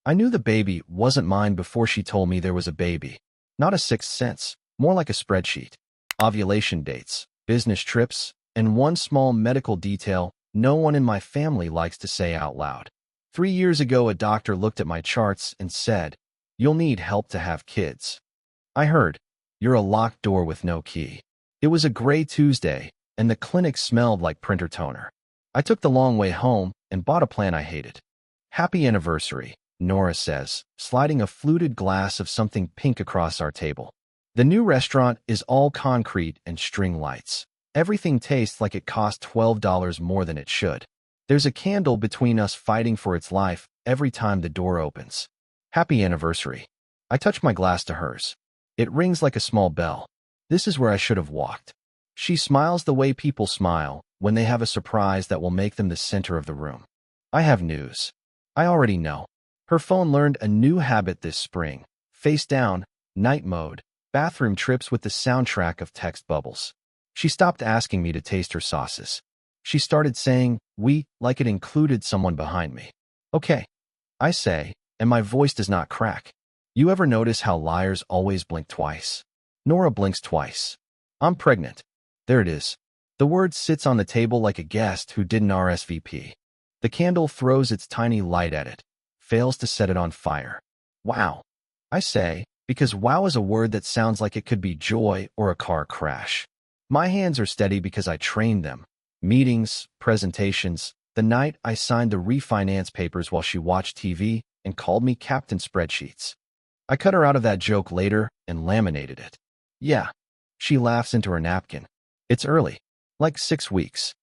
I knew the baby wasn't mine before she told me there was a baby. Not a sixth sense, more like a spreadsheet. Ovulation dates, business trips, and one small medical detail no one in my family likes to say out loud. 3 years ago, a doctor looked at my charts and said, "You'll need help to have kids." I heard, "You're a locked door with no key." It was a gray Tuesday, and the clinic smelled like printer toner. I took the long way home and bought a plan I hated. "Happy anniversary," Nora says, sliding a fluted glass of something pink across our table. The new restaurant is all concrete and string lights. Everything tastes like it cost $12 more than it should. There's a candle between us fighting for its life every time the door opens. "Happy anniversary." I touch my glass to hers. It rings like a small bell. This is where I should have walked. She smiles the way people smile when they have a surprise that will make them the center of the room. I have news. I already know. Her phone learned a new habit this spring. Face down, night mode, bathroom trips with the soundtrack of text bubbles. She stopped asking me to taste her sauces. She started saying, "We," like it included someone behind me. "Okay," I say, and my voice does not crack. "You ever notice how liars always blink twice?" Nora blinks twice. "I'm pregnant." There it is. The word sits on the table like a guest who didn't RSVP. The candle throws its tiny light at it, fails to set it on fire. "Wow," I say, because wow is a word that sounds like it could be joy or a car crash. My hands are steady because I trained them. Meetings, presentations. The night I signed the refinance papers while she watched TV and called me Captain Spreadsheets. I cut her out of that joke later and laminated it. "Yeah." She laughs into her napkin. "It's early. Like 6 weeks.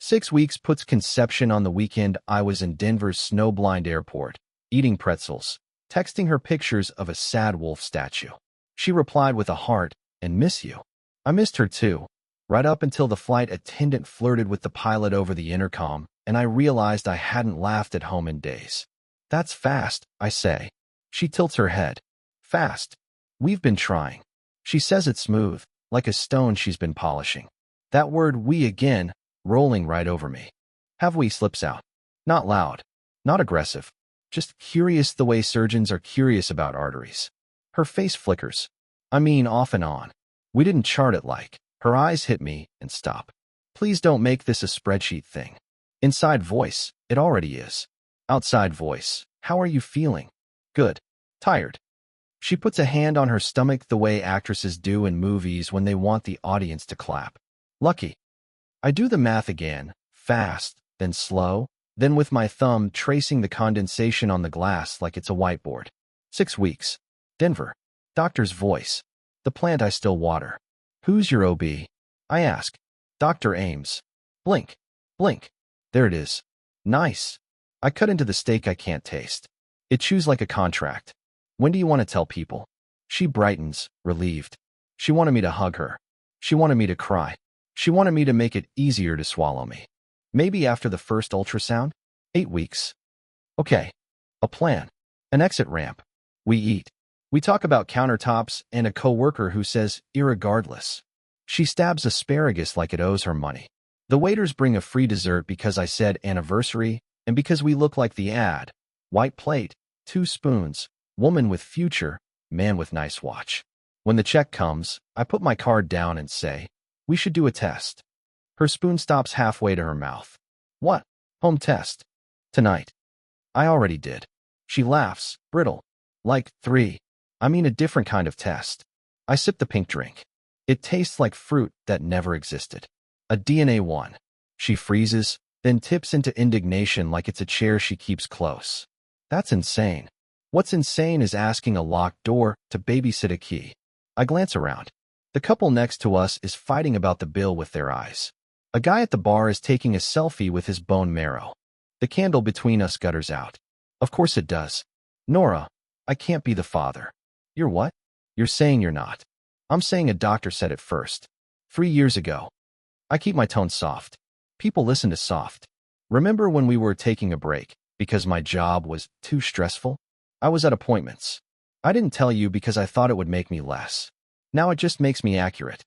6 weeks puts conception on the weekend. I was in Denver's snow-blind airport, eating pretzels, texting her pictures of a sad wolf statue. She replied with a heart and "Miss you." I missed her too, right up until the flight attendant flirted with the pilot over the intercom, and I realized I hadn't laughed at home in days. "That's fast," I say. She tilts her head. "Fast. We've been trying." She says it smooth, like a stone she's been polishing. That word "we" again, rolling right over me. "Have we" slips out. Not loud, not aggressive, just curious the way surgeons are curious about arteries. Her face flickers. I mean, off and on. We didn't chart it like. Her eyes hit me and stop. "Please don't make this a spreadsheet thing." Inside voice, "It already is." Outside voice, "How are you feeling?" "Good. Tired." She puts a hand on her stomach the way actresses do in movies when they want the audience to clap. "Lucky." I do the math again, fast, then slow, then with my thumb tracing the condensation on the glass like it's a whiteboard. 6 weeks. Denver. Doctor's voice. The plant I still water. "Who's your OB?" I ask. "Dr. Ames." Blink. Blink. There it is. Nice. I cut into the steak I can't taste. It chews like a contract. "When do you want to tell people?" She brightens, relieved. She wanted me to hug her. She wanted me to cry. She wanted me to make it easier to swallow me. "Maybe after the first ultrasound?" 8 weeks. Okay. A plan. An exit ramp. We eat. We talk about countertops and a coworker who says, "Irregardless." She stabs asparagus like it owes her money. The waiters bring a free dessert because I said anniversary and because we look like the ad. White plate, 2 spoons, woman with future, man with nice watch. When the check comes, I put my card down and say, "We should do a test." Her spoon stops halfway to her mouth. "What?" "Home test. Tonight." "I already did." She laughs, brittle. "Like 3. I mean a different kind of test." I sip the pink drink. It tastes like fruit that never existed. A DNA one. She freezes, then tips into indignation like it's a chair she keeps close. That's insane. What's insane is asking a locked door to babysit a key. I glance around. The couple next to us is fighting about the bill with their eyes. A guy at the bar is taking a selfie with his bone marrow. The candle between us gutters out. Of course it does. "Nora, I can't be the father." "You're what?" "You're saying you're not." "I'm saying a doctor said it first. 3 years ago." I keep my tone soft. People listen to soft. "Remember when we were taking a break because my job was too stressful? I was at appointments. I didn't tell you because I thought it would make me less. Now it just makes me accurate."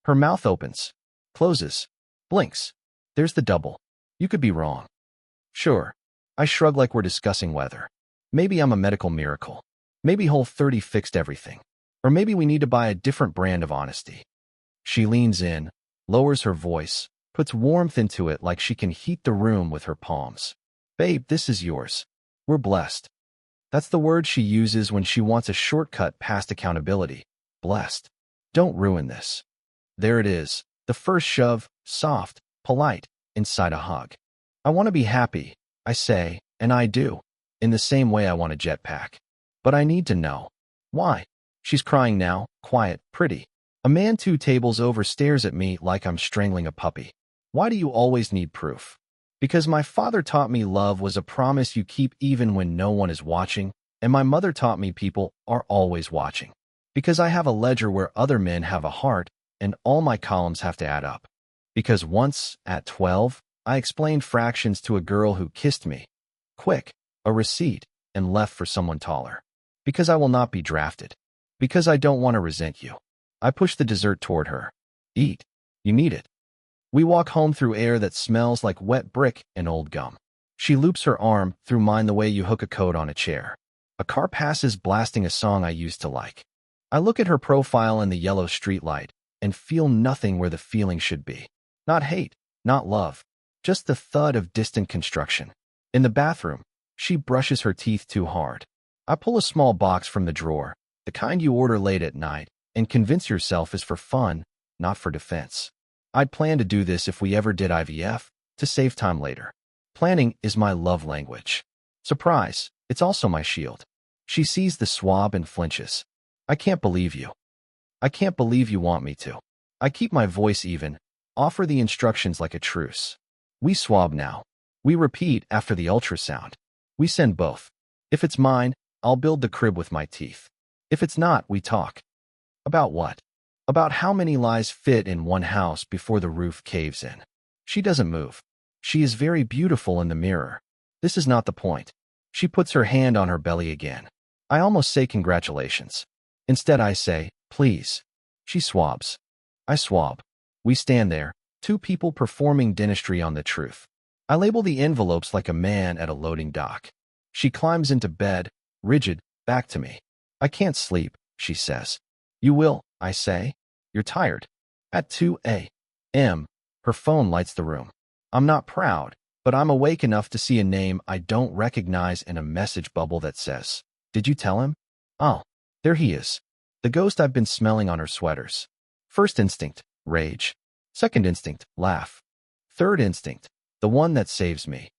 Her mouth opens, closes, blinks. There's the double. "You could be wrong." "Sure." I shrug like we're discussing weather. Maybe I'm a medical miracle. Maybe Whole30 fixed everything. Or maybe we need to buy a different brand of honesty. She leans in, lowers her voice, puts warmth into it like she can heat the room with her palms. Babe, this is yours. We're blessed. That's the word she uses when she wants a shortcut past accountability. Blessed. Don't ruin this. There it is, the first shove, soft, polite, inside a hug. I want to be happy, I say, and I do, in the same way I want a jetpack. But I need to know. Why? She's crying now, quiet, pretty. A man 2 tables over stares at me like I'm strangling a puppy. Why do you always need proof? Because my father taught me love was a promise you keep even when no one is watching, and my mother taught me people are always watching. Because I have a ledger where other men have a heart, and all my columns have to add up. Because once, at 12, I explained fractions to a girl who kissed me. Quick, a receipt, and left for someone taller. Because I will not be drafted. Because I don't want to resent you. I push the dessert toward her. Eat. You need it. We walk home through air that smells like wet brick and old gum. She loops her arm through mine the way you hook a coat on a chair. A car passes blasting a song I used to like. I look at her profile in the yellow streetlight and feel nothing where the feeling should be. Not hate, not love, just the thud of distant construction. In the bathroom, she brushes her teeth too hard. I pull a small box from the drawer, the kind you order late at night, and convince yourself is for fun, not for defense. I'd plan to do this if we ever did IVF, to save time later. Planning is my love language. Surprise, it's also my shield. She sees the swab and flinches. I can't believe you. I can't believe you want me to. I keep my voice even, offer the instructions like a truce. We swab now. We repeat after the ultrasound. We send both. If it's mine, I'll build the crib with my teeth. If it's not, we talk. About what? About how many lies fit in one house before the roof caves in. She doesn't move. She is very beautiful in the mirror. This is not the point. She puts her hand on her belly again. I almost say congratulations. Instead I say, please. She swabs. I swab. We stand there, 2 people performing dentistry on the truth. I label the envelopes like a man at a loading dock. She climbs into bed, rigid, back to me. I can't sleep, she says. You will, I say. You're tired. At 2 a.m., her phone lights the room. I'm not proud, but I'm awake enough to see a name I don't recognize in a message bubble that says, did you tell him? Oh, there he is. The ghost I've been smelling on her sweaters. First instinct, rage. Second instinct, laugh. Third instinct, the one that saves me,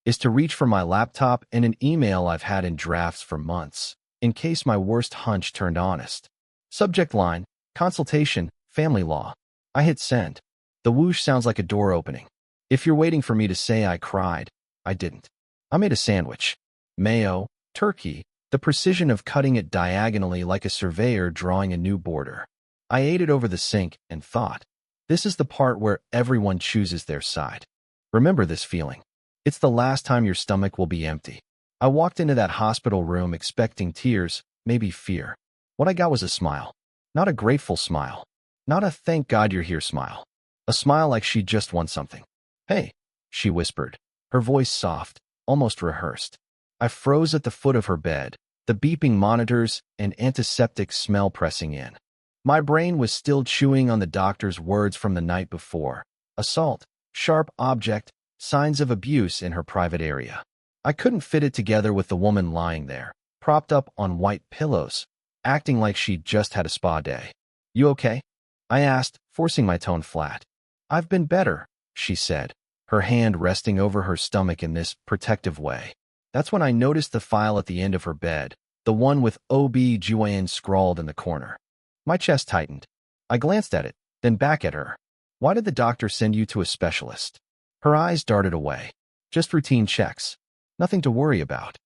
is to reach for my laptop and an email I've had in drafts for months, in case my worst hunch turned honest. Subject line, consultation, family law. I hit send. The whoosh sounds like a door opening. If you're waiting for me to say I cried, I didn't. I made a sandwich. Mayo, turkey, the precision of cutting it diagonally like a surveyor drawing a new border. I ate it over the sink and thought, this is the part where everyone chooses their side. Remember this feeling. It's the last time your stomach will be empty. I walked into that hospital room expecting tears, maybe fear. What I got was a smile. Not a grateful smile. Not a thank God you're here smile. A smile like she just won something. Hey, she whispered, her voice soft, almost rehearsed. I froze at the foot of her bed, the beeping monitors and antiseptic smell pressing in. My brain was still chewing on the doctor's words from the night before. Assault, sharp object, signs of abuse in her private area. I couldn't fit it together with the woman lying there, propped up on white pillows, acting like she'd just had a spa day. You okay? I asked, forcing my tone flat. I've been better, she said, her hand resting over her stomach in this protective way. That's when I noticed the file at the end of her bed, the one with OB-GYN scrawled in the corner. My chest tightened. I glanced at it, then back at her. Why did the doctor send you to a specialist? Her eyes darted away. Just routine checks. Nothing to worry about.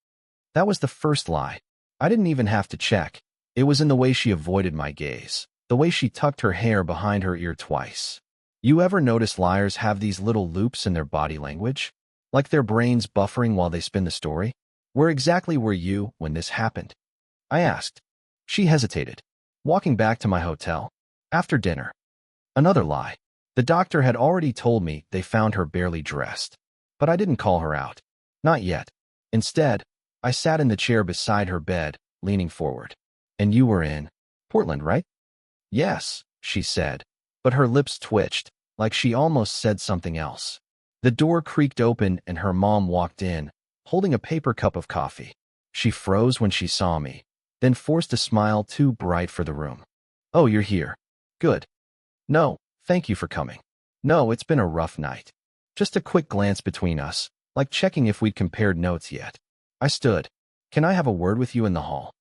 That was the first lie. I didn't even have to check. It was in the way she avoided my gaze, the way she tucked her hair behind her ear twice. You ever notice liars have these little loops in their body language? Like their brains buffering while they spin the story? Where exactly were you when this happened? I asked. She hesitated. Walking back to my hotel. After dinner. Another lie. The doctor had already told me they found her barely dressed. But I didn't call her out. Not yet. Instead, I sat in the chair beside her bed, leaning forward. And you were in Portland, right? Yes, she said, but her lips twitched, like she almost said something else. The door creaked open and her mom walked in, holding a paper cup of coffee. She froze when she saw me, then forced a smile too bright for the room. Oh, you're here. Good. No, thank you for coming. No, it's been a rough night. Just a quick glance between us, like checking if we'd compared notes yet. I stood. Can I have a word with you in the hall?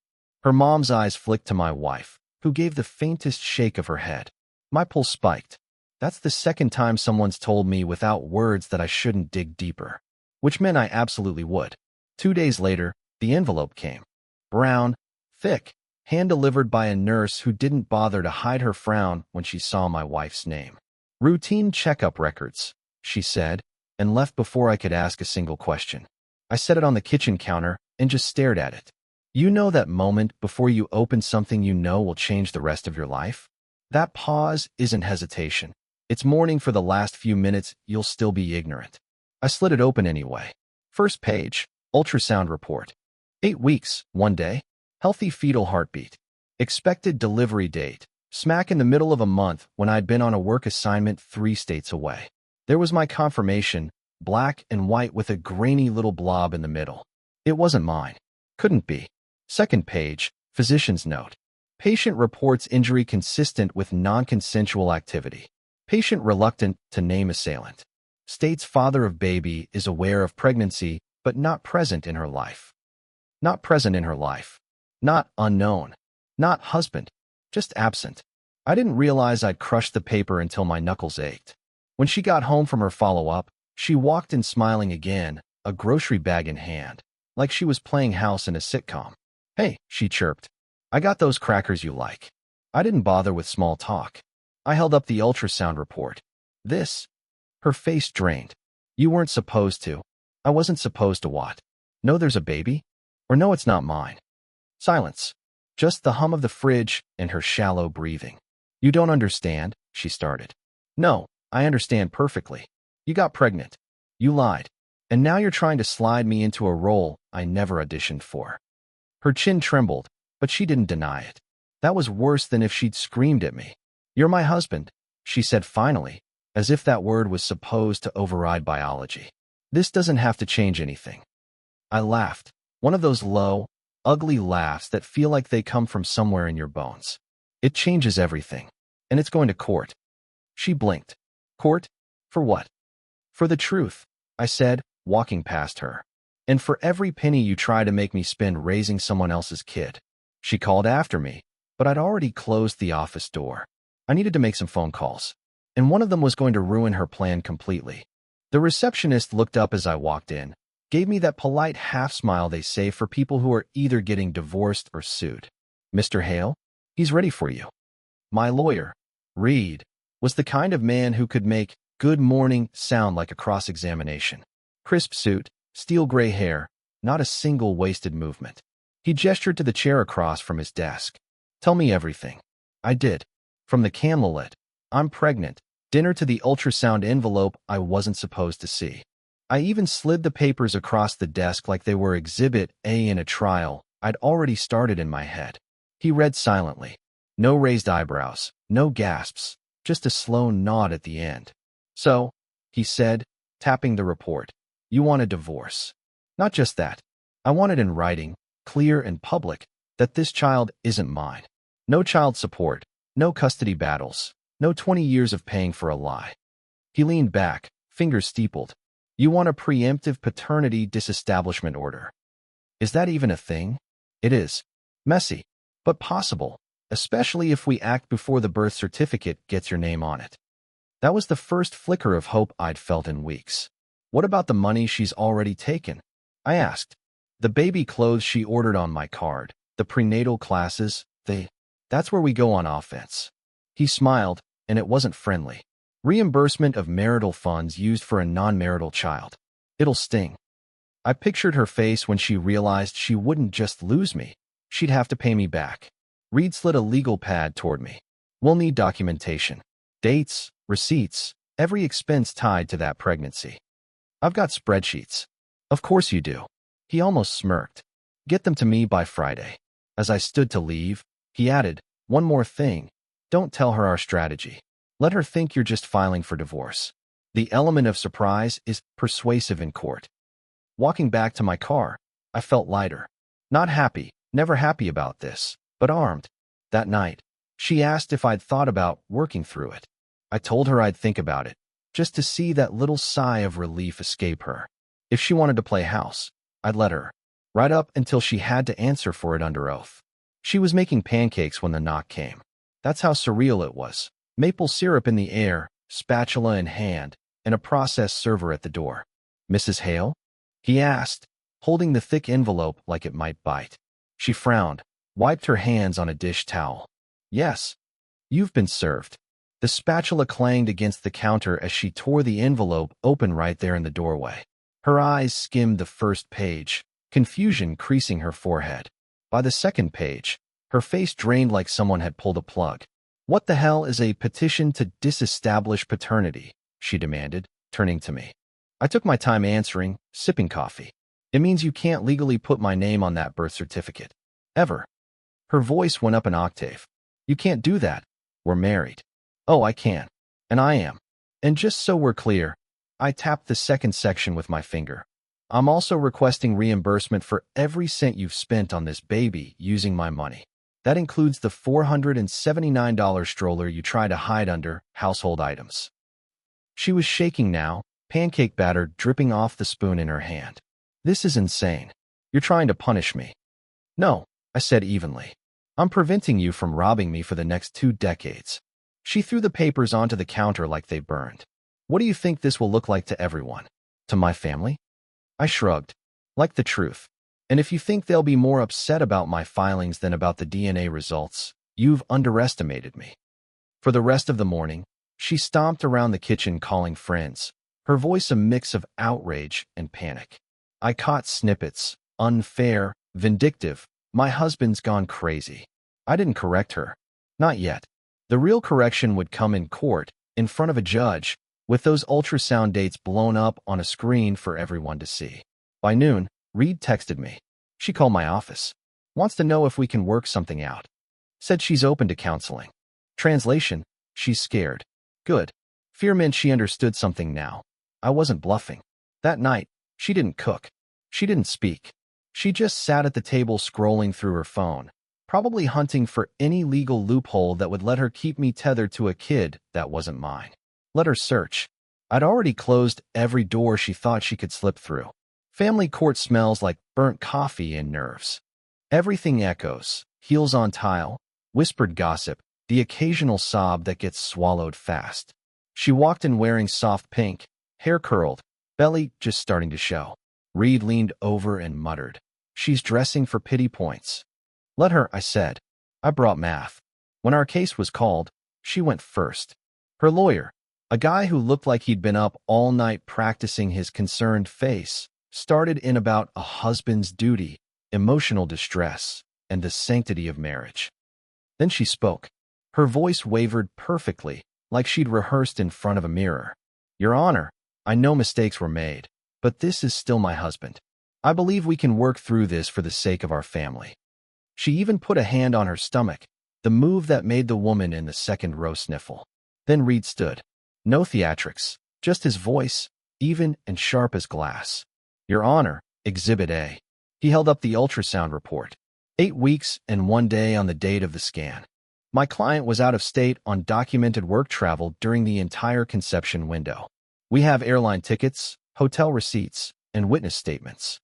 Her mom's eyes flicked to my wife, who gave the faintest shake of her head. My pulse spiked. That's the second time someone's told me without words that I shouldn't dig deeper, which meant I absolutely would. 2 days later, the envelope came. Brown, thick, hand-delivered by a nurse who didn't bother to hide her frown when she saw my wife's name. Routine checkup records, she said, and left before I could ask a single question. I set it on the kitchen counter and just stared at it. You know that moment before you open something you know will change the rest of your life? That pause isn't hesitation. It's mourning for the last few minutes you'll still be ignorant. I slid it open anyway. First page, ultrasound report. 8 weeks, 1 day. Healthy fetal heartbeat. Expected delivery date. Smack in the middle of a month when I'd been on a work assignment 3 states away. There was my confirmation, black and white with a grainy little blob in the middle. It wasn't mine. Couldn't be. Second page, physician's note. Patient reports injury consistent with non-consensual activity. Patient reluctant to name assailant. States father of baby is aware of pregnancy, but not present in her life. Not present in her life. Not unknown. Not husband. Just absent. I didn't realize I'd crushed the paper until my knuckles ached. When she got home from her follow-up, she walked in smiling again, a grocery bag in hand, like she was playing house in a sitcom. Hey, she chirped. I got those crackers you like. I didn't bother with small talk. I held up the ultrasound report. This? Her face drained. You weren't supposed to. I wasn't supposed to what? No, there's a baby? Or no, it's not mine. Silence. Just the hum of the fridge and her shallow breathing. You don't understand, she started. No, I understand perfectly. You got pregnant. You lied. And now you're trying to slide me into a role I never auditioned for. Her chin trembled, but she didn't deny it. That was worse than if she'd screamed at me. You're my husband, she said finally, as if that word was supposed to override biology. This doesn't have to change anything. I laughed, one of those low, ugly laughs that feel like they come from somewhere in your bones. It changes everything, and it's going to court. She blinked. Court? For what? For the truth, I said, walking past her. And for every penny you try to make me spend raising someone else's kid. She called after me, but I'd already closed the office door. I needed to make some phone calls, and one of them was going to ruin her plan completely. The receptionist looked up as I walked in, gave me that polite half-smile they say for people who are either getting divorced or sued. Mr. Hale? He's ready for you. My lawyer, Reed, was the kind of man who could make good morning sound like a cross-examination. Crisp suit, steel gray hair, not a single wasted movement. He gestured to the chair across from his desk. Tell me everything. I did. From the candlelit, I'm pregnant, dinner to the ultrasound envelope I wasn't supposed to see. I even slid the papers across the desk like they were Exhibit A in a trial I'd already started in my head. He read silently. No raised eyebrows, no gasps, just a slow nod at the end. So, he said, tapping the report, you want a divorce. Not just that. I want it in writing, clear and public, that this child isn't mine. No child support, no custody battles, no 20 years of paying for a lie. He leaned back, fingers steepled. You want a preemptive paternity disestablishment order. Is that even a thing? It is. Messy, but possible, especially if we act before the birth certificate gets your name on it. That was the first flicker of hope I'd felt in weeks. What about the money she's already taken? I asked. The baby clothes she ordered on my card, the prenatal classes, that's where we go on offense. He smiled, and it wasn't friendly. Reimbursement of marital funds used for a non-marital child. It'll sting. I pictured her face when she realized she wouldn't just lose me. She'd have to pay me back. Reed slid a legal pad toward me. We'll need documentation. Dates, receipts, every expense tied to that pregnancy. I've got spreadsheets. Of course you do. He almost smirked. Get them to me by Friday. As I stood to leave, he added, one more thing. Don't tell her our strategy. Let her think you're just filing for divorce. The element of surprise is persuasive in court. Walking back to my car, I felt lighter. Not happy, never happy about this, but armed. That night, she asked if I'd thought about working through it. I told her I'd think about it, just to see that little sigh of relief escape her. If she wanted to play house, I'd let her, right up until she had to answer for it under oath. She was making pancakes when the knock came. That's how surreal it was. Maple syrup in the air, spatula in hand, and a process server at the door. Mrs. Hale? He asked, holding the thick envelope like it might bite. She frowned, wiped her hands on a dish towel. Yes. You've been served. The spatula clanged against the counter as she tore the envelope open right there in the doorway. Her eyes skimmed the first page, confusion creasing her forehead. By the second page, her face drained like someone had pulled a plug. What the hell is a petition to disestablish paternity? She demanded, turning to me. I took my time answering, sipping coffee. It means you can't legally put my name on that birth certificate. Ever. Her voice went up an octave. You can't do that. We're married. Oh, I can. And I am. And just so we're clear, I tapped the second section with my finger. I'm also requesting reimbursement for every cent you've spent on this baby using my money. That includes the $479 stroller you try to hide under household items. She was shaking now, pancake batter dripping off the spoon in her hand. This is insane. You're trying to punish me. No, I said evenly. I'm preventing you from robbing me for the next 2 decades. She threw the papers onto the counter like they burned. What do you think this will look like to everyone? To my family? I shrugged. Like the truth. And if you think they'll be more upset about my filings than about the DNA results, you've underestimated me. For the rest of the morning, she stomped around the kitchen calling friends, her voice a mix of outrage and panic. I caught snippets, unfair, vindictive, my husband's gone crazy. I didn't correct her. Not yet. The real correction would come in court, in front of a judge, with those ultrasound dates blown up on a screen for everyone to see. By noon, Reed texted me. She called my office. Wants to know if we can work something out. Said she's open to counseling. Translation, she's scared. Good. Fear meant she understood something now. I wasn't bluffing. That night, she didn't cook. She didn't speak. She just sat at the table scrolling through her phone, probably hunting for any legal loophole that would let her keep me tethered to a kid that wasn't mine. Let her search. I'd already closed every door she thought she could slip through. Family court smells like burnt coffee and nerves. Everything echoes, heels on tile, whispered gossip, the occasional sob that gets swallowed fast. She walked in wearing soft pink, hair curled, belly just starting to show. Reed leaned over and muttered, "She's dressing for pity points." Let her, I said. I brought math. When our case was called, she went first. Her lawyer, a guy who looked like he'd been up all night practicing his concerned face, started in about a husband's duty, emotional distress, and the sanctity of marriage. Then she spoke. Her voice wavered perfectly, like she'd rehearsed in front of a mirror. Your Honor, I know mistakes were made, but this is still my husband. I believe we can work through this for the sake of our family. She even put a hand on her stomach, the move that made the woman in the second row sniffle. Then Reed stood. No theatrics, just his voice, even and sharp as glass. Your Honor, Exhibit A. He held up the ultrasound report. 8 weeks and 1 day on the date of the scan. My client was out of state on documented work travel during the entire conception window. We have airline tickets, hotel receipts, and witness statements.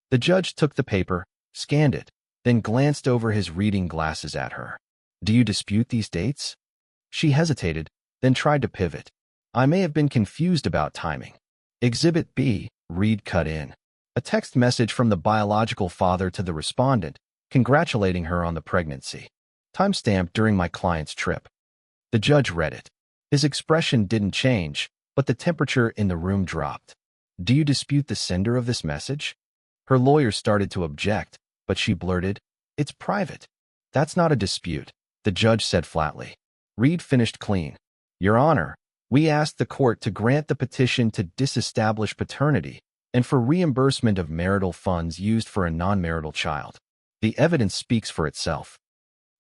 The judge took the paper, scanned it, then glanced over his reading glasses at her. Do you dispute these dates? She hesitated, then tried to pivot. I may have been confused about timing. Exhibit B, Reed cut in. A text message from the biological father to the respondent, congratulating her on the pregnancy. Timestamped during my client's trip. The judge read it. His expression didn't change, but the temperature in the room dropped. Do you dispute the sender of this message? Her lawyer started to object, but she blurted, It's private. That's not a dispute, the judge said flatly. Reed finished clean. Your Honor, we asked the court to grant the petition to disestablish paternity, and for reimbursement of marital funds used for a non-marital child. The evidence speaks for itself.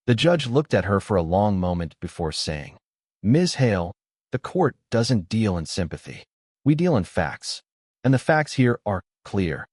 The judge looked at her for a long moment before saying, "Ms. Hale, the court doesn't deal in sympathy. We deal in facts. And the facts here are clear."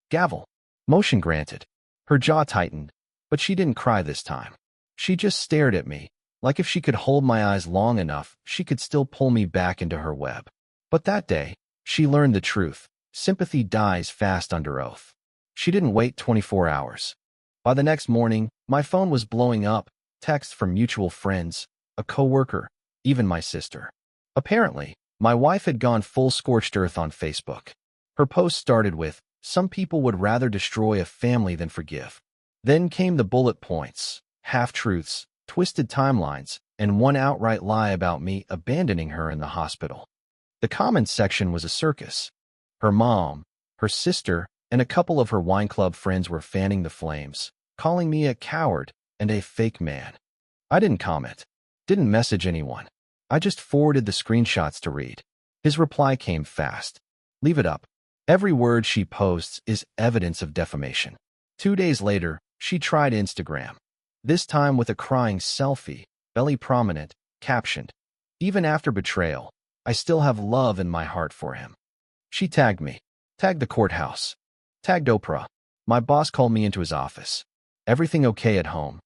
Gavel. Motion granted. Her jaw tightened, but she didn't cry this time. She just stared at me, like if she could hold my eyes long enough, she could still pull me back into her web. But that day, she learned the truth. Sympathy dies fast under oath. She didn't wait 24 hours. By the next morning, my phone was blowing up, texts from mutual friends, a coworker, even my sister. Apparently, my wife had gone full scorched earth on Facebook. Her post started with, "Some people would rather destroy a family than forgive." Then came the bullet points, half-truths, twisted timelines, and one outright lie about me abandoning her in the hospital. The comments section was a circus. Her mom, her sister, and a couple of her wine club friends were fanning the flames, calling me a coward and a fake man. I didn't comment, didn't message anyone. I just forwarded the screenshots to Reed. His reply came fast. "Leave it up. Every word she posts is evidence of defamation." 2 days later, she tried Instagram. This time with a crying selfie, belly prominent, captioned, "Even after betrayal, I still have love in my heart for him." She tagged me, tagged the courthouse, tagged Oprah. My boss called me into his office. "Everything okay at home?"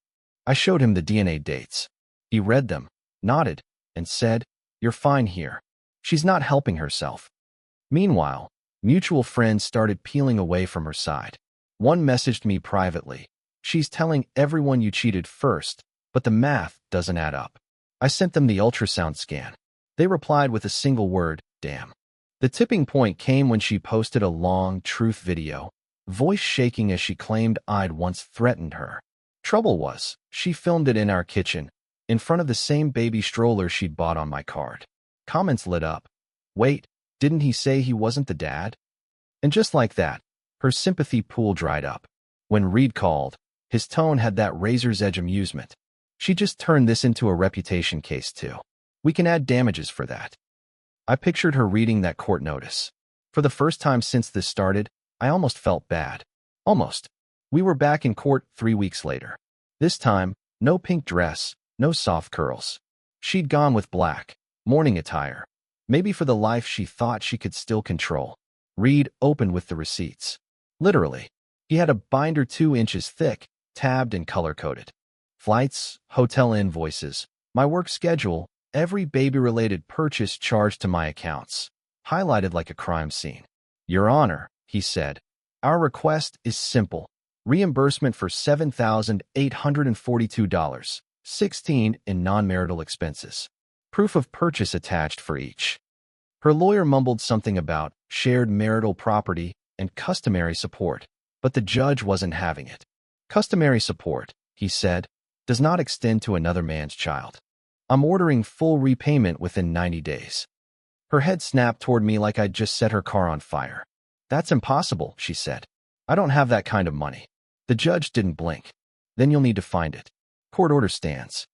I showed him the DNA dates. He read them, nodded, and said, "You're fine here." She's not helping herself. Meanwhile, mutual friends started peeling away from her side. One messaged me privately, "She's telling everyone you cheated first, but the math doesn't add up." I sent them the ultrasound scan. They replied with a single word, "Damn." The tipping point came when she posted a long truth video, voice shaking as she claimed I'd once threatened her. Trouble was, she filmed it in our kitchen, in front of the same baby stroller she'd bought on my card. Comments lit up. "Wait, didn't he say he wasn't the dad?" And just like that, her sympathy pool dried up. When Reed called, his tone had that razor's edge amusement. "She just turned this into a reputation case too. We can add damages for that." I pictured her reading that court notice. For the first time since this started, I almost felt bad. Almost. We were back in court 3 weeks later. This time, no pink dress, no soft curls. She'd gone with black, mourning attire. Maybe for the life she thought she could still control. Reed opened with the receipts. Literally. He had a binder 2 inches thick, tabbed and color-coded. Flights, hotel invoices, my work schedule, every baby-related purchase charged to my accounts, highlighted like a crime scene. "Your Honor," he said, "our request is simple. Reimbursement for $7,842.16 in non-marital expenses. Proof of purchase attached for each." Her lawyer mumbled something about shared marital property and customary support, but the judge wasn't having it. "Customary support," he said, "does not extend to another man's child. I'm ordering full repayment within 90 days. Her head snapped toward me like I'd just set her car on fire. "That's impossible," she said. "I don't have that kind of money." The judge didn't blink. "Then you'll need to find it. Court order stands."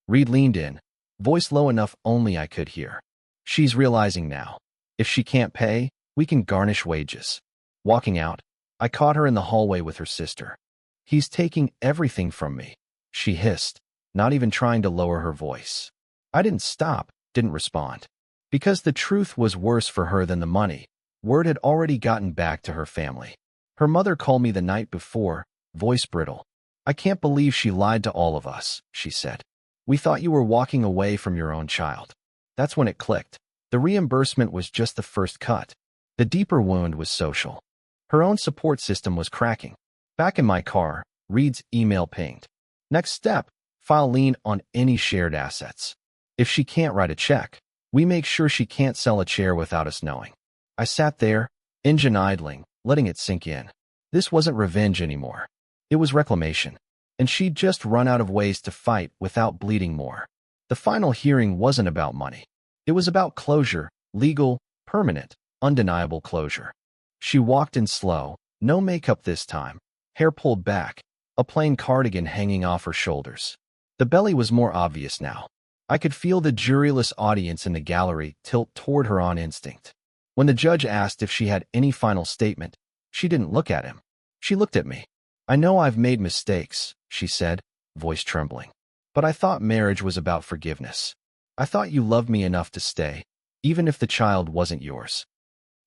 Reed leaned in, voice low enough only I could hear. "She's realizing now. If she can't pay, we can garnish wages." Walking out, I caught her in the hallway with her sister. "He's taking everything from me," she hissed, not even trying to lower her voice. I didn't stop, didn't respond. Because the truth was worse for her than the money. Word had already gotten back to her family. Her mother called me the night before, voice brittle. "I can't believe she lied to all of us," she said. "We thought you were walking away from your own child." That's when it clicked. The reimbursement was just the first cut. The deeper wound was social. Her own support system was cracking. Back in my car, Reed's email pinged. "Next step, file lien on any shared assets. If she can't write a check, we make sure she can't sell a chair without us knowing." I sat there, engine idling, letting it sink in. This wasn't revenge anymore. It was reclamation. And she'd just run out of ways to fight without bleeding more. The final hearing wasn't about money. It was about closure, legal, permanent, undeniable closure. She walked in slow, no makeup this time, hair pulled back, a plain cardigan hanging off her shoulders. The belly was more obvious now. I could feel the juryless audience in the gallery tilt toward her on instinct. When the judge asked if she had any final statement, she didn't look at him. She looked at me. "I know I've made mistakes," she said, voice trembling. "But I thought marriage was about forgiveness. I thought you loved me enough to stay, even if the child wasn't yours."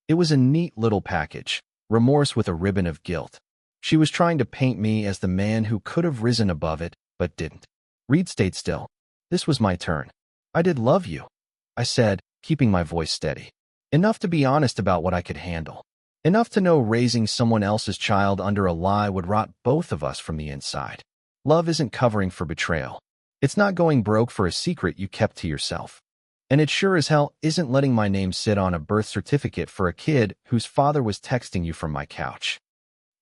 It was a neat little package, remorse with a ribbon of guilt. She was trying to paint me as the man who could have risen above it, but didn't. Reed stayed still. This was my turn. "I did love you," I said, keeping my voice steady. Enough to be honest about what I could handle. Enough to know raising someone else's child under a lie would rot both of us from the inside. Love isn't covering for betrayal. It's not going broke for a secret you kept to yourself. And it sure as hell isn't letting my name sit on a birth certificate for a kid whose father was texting you from my couch.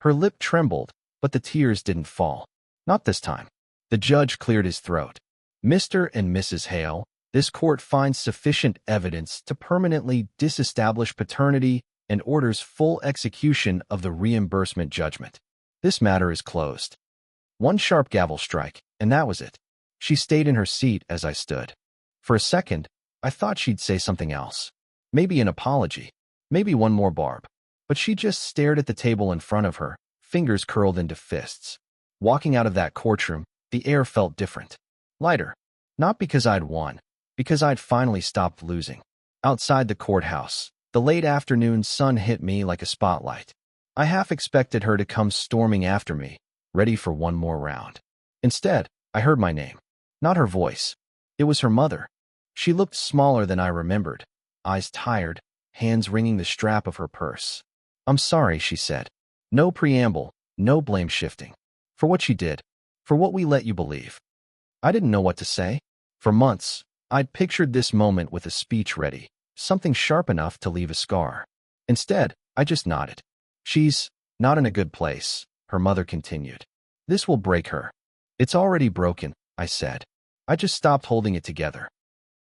Her lip trembled, but the tears didn't fall. Not this time. The judge cleared his throat. "Mr. and Mrs. Hale, this court finds sufficient evidence to permanently disestablish paternity and orders full execution of the reimbursement judgment. This matter is closed." One sharp gavel strike, and that was it. She stayed in her seat as I stood. For a second, I thought she'd say something else. Maybe an apology. Maybe one more barb. But she just stared at the table in front of her, fingers curled into fists. Walking out of that courtroom, the air felt different. Lighter. Not because I'd won, because I'd finally stopped losing. Outside the courthouse, the late afternoon sun hit me like a spotlight. I half expected her to come storming after me, ready for one more round. Instead, I heard my name. Not her voice. It was her mother. She looked smaller than I remembered, eyes tired, hands wringing the strap of her purse. "I'm sorry," she said. No preamble, no blame shifting. "For what she did. For what we let you believe." I didn't know what to say. For months, I'd pictured this moment with a speech ready, something sharp enough to leave a scar. Instead, I just nodded. "She's not in a good place," her mother continued. "This will break her." "It's already broken," I said. I just stopped holding it together.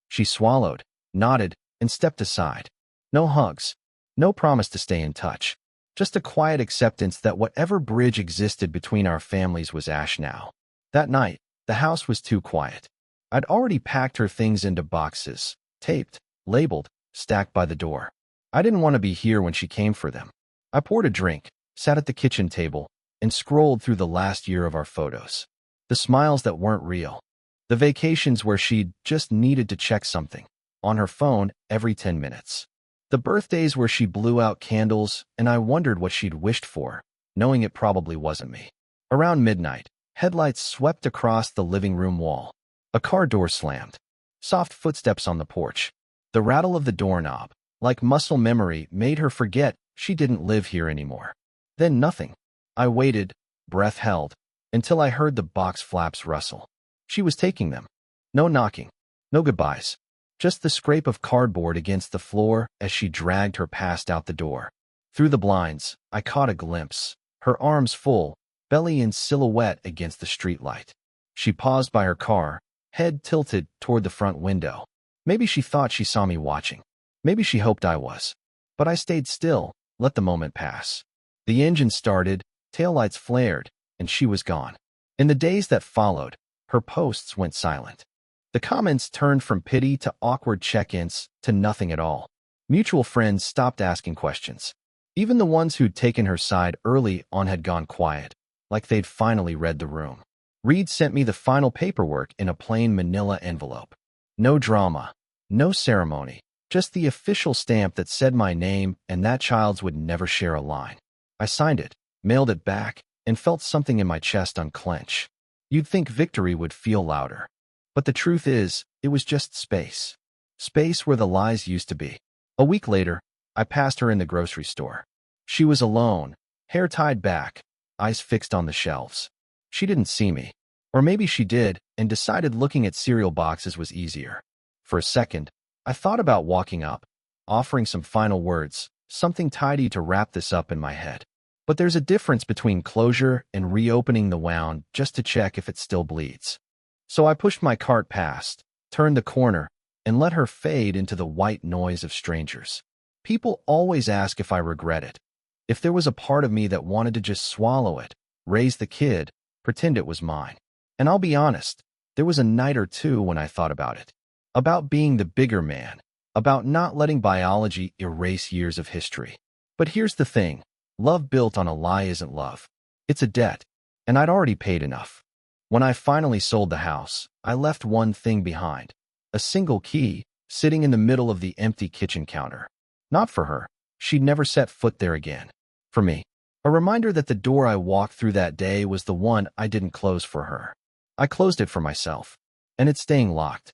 She swallowed, nodded, and stepped aside. No hugs. No promise to stay in touch. Just a quiet acceptance that whatever bridge existed between our families was ash now. That night, the house was too quiet. I'd already packed her things into boxes, taped, labeled, stacked by the door. I didn't want to be here when she came for them. I poured a drink, sat at the kitchen table, and scrolled through the last year of our photos. The smiles that weren't real. The vacations where she'd just needed to check something, on her phone every 10 minutes. The birthdays where she blew out candles and I wondered what she'd wished for, knowing it probably wasn't me. Around midnight, headlights swept across the living room wall. A car door slammed. Soft footsteps on the porch. The rattle of the doorknob, like muscle memory, made her forget she didn't live here anymore. Then nothing. I waited, breath held, until I heard the box flaps rustle. She was taking them. No knocking. No goodbyes. Just the scrape of cardboard against the floor as she dragged her past out the door. Through the blinds, I caught a glimpse. Her arms full, belly in silhouette against the streetlight. She paused by her car, head tilted toward the front window. Maybe she thought she saw me watching. Maybe she hoped I was. But I stayed still, let the moment pass. The engine started, taillights flared, and she was gone. In the days that followed, her posts went silent. The comments turned from pity to awkward check-ins to nothing at all. Mutual friends stopped asking questions. Even the ones who'd taken her side early on had gone quiet, like they'd finally read the room. Reed sent me the final paperwork in a plain manila envelope. No drama, no ceremony, just the official stamp that said my name and that child's would never share a line. I signed it, mailed it back, and felt something in my chest unclench. You'd think victory would feel louder. But the truth is, it was just space. Space where the lies used to be. A week later, I passed her in the grocery store. She was alone, hair tied back, eyes fixed on the shelves. She didn't see me. Or maybe she did and decided looking at cereal boxes was easier. For a second, I thought about walking up, offering some final words, something tidy to wrap this up in my head. But there's a difference between closure and reopening the wound just to check if it still bleeds. So I pushed my cart past, turned the corner, and let her fade into the white noise of strangers. People always ask if I regret it. If there was a part of me that wanted to just swallow it, raise the kid, pretend it was mine. And I'll be honest, there was a night or two when I thought about it. About being the bigger man, about not letting biology erase years of history. But here's the thing. Love built on a lie isn't love. It's a debt, and I'd already paid enough. When I finally sold the house, I left one thing behind. A single key, sitting in the middle of the empty kitchen counter. Not for her. She'd never set foot there again. For me. A reminder that the door I walked through that day was the one I didn't close for her. I closed it for myself. And it's staying locked.